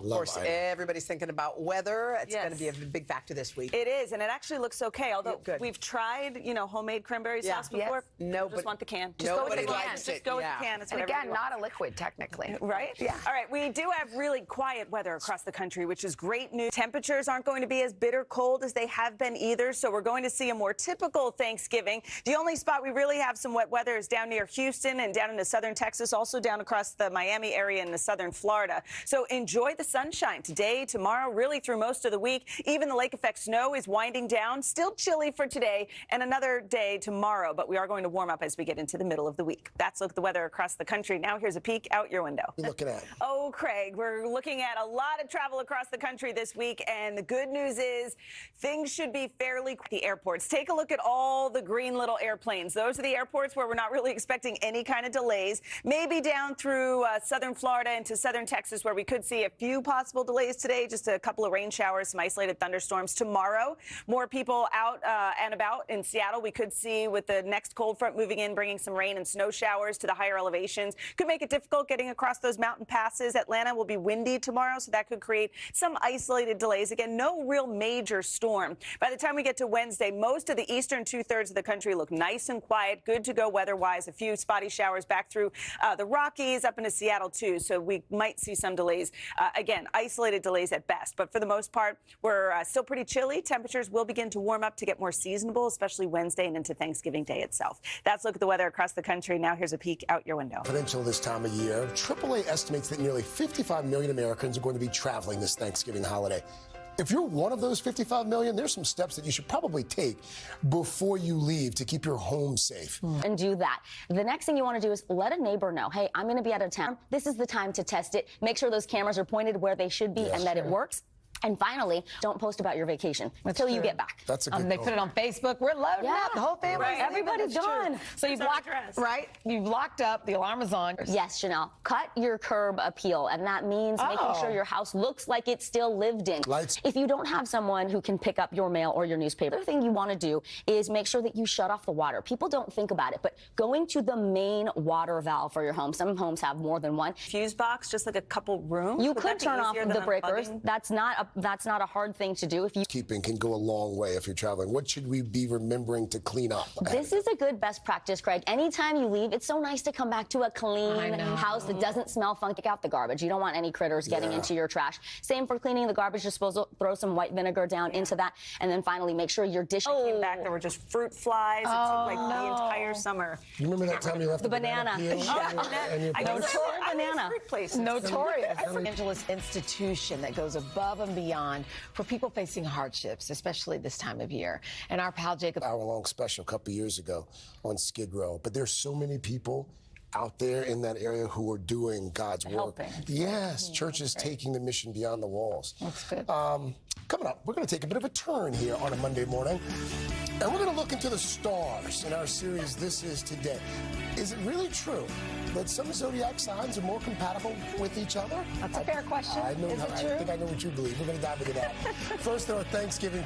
Of course, everybody's thinking about weather. It's going to be a big factor this week. It is, and it actually looks okay. Although we've tried, homemade cranberry sauce before. No, just want the can. Just go with the can. Just go with the can. And again, not a liquid, technically. Right? Yeah. All right, we do have really quiet weather across the country, which is great news. Temperatures aren't going to be as bitter cold as they have been either, so we're going to see a more typical Thanksgiving. The only spot we really have some wet weather is down near Houston and down into southern Texas, also down across the Miami area and the southern Florida. So enjoy the sunshine today, tomorrow, really through most of the week. Even the lake effect snow is winding down. Still chilly for today and another day tomorrow, but we are going to warm up as we get into the middle of the week. That's a look at the weather across the country. Now here's a peek out your window. What are you looking at? Oh, Craig, we're looking at a lot of travel across the country this week, and the good news is things should be fairly quick. The airports. Take a look at all the green little airplanes. Those are the airports where we're not really expecting any kind of delays. Maybe down through southern Florida into southern Texas, where we could see a few possible delays today, just a couple of rain showers, some isolated thunderstorms. Tomorrow, more people out and about in Seattle. We could see with the next cold front moving in, bringing some rain and snow showers to the higher elevations. Could make it difficult getting across those mountain passes. Atlanta will be windy tomorrow, so that could create some isolated delays. Again, no real major storm. By the time we get to Wednesday, most of the eastern two-thirds of the country look nice and quiet, good to go weather-wise. A few spotty showers back through the Rockies, up into Seattle, too, so we might see some delays. Again, isolated delays at best, but for the most part, we're still pretty chilly. Temperatures will begin to warm up to get more seasonable, especially Wednesday and into Thanksgiving Day itself. That's a look at the weather across the country. Now here's a peek out your window. Potential this time of year. AAA estimates that nearly 55 million Americans are going to be traveling this Thanksgiving holiday. If you're one of those 55 million, there's some steps that you should probably take before you leave to keep your home safe. And do that. The next thing you want to do is let a neighbor know, hey, I'm going to be out of town. This is the time to test it. Make sure those cameras are pointed where they should be and that it works. And finally, don't post about your vacation until you get back. That's a good They put it on Facebook. We're loading up. The whole family. Right. Everybody's gone. So you've locked, You've locked up. The alarm is on. Yes, Sheinelle. Cut your curb appeal, and that means making sure your house looks like it's still lived in. Lights. If you don't have someone who can pick up your mail or your newspaper, the other thing you want to do is make sure that you shut off the water. People don't think about it, but going to the main water valve for your home. Some homes have more than one. Fuse box, just like a couple rooms. You could turn off the breakers. That's not a hard thing to do. If you Keeping can go a long way if you're traveling. What should we be remembering to clean up? This is a good best practice, Craig. Anytime you leave, it's so nice to come back to a clean house that doesn't smell funky. Take out the garbage. You don't want any critters getting into your trash. Same for cleaning the garbage disposal. Throw some white vinegar down into that. And then finally, make sure your dish came back. There were just fruit flies. It took like the entire summer. You remember that time you left the banana? Notorious. Los Angeles institution that goes above and beyond for people facing hardships, especially this time of year. And our pal Jacob. Hour-long special a couple years ago on Skid Row. But there's so many people out there in that area who are doing God's work. Yes, churches taking the mission beyond the walls. That's good. Coming up, we're going to take a bit of a turn here on a Monday morning. And we're going to look into the stars in our series, This Is Today. Is it really true that some zodiac signs are more compatible with each other? That's a fair question. I know, Is it true? I think I know what you believe. We're going to dive into that. First, there are Thanksgiving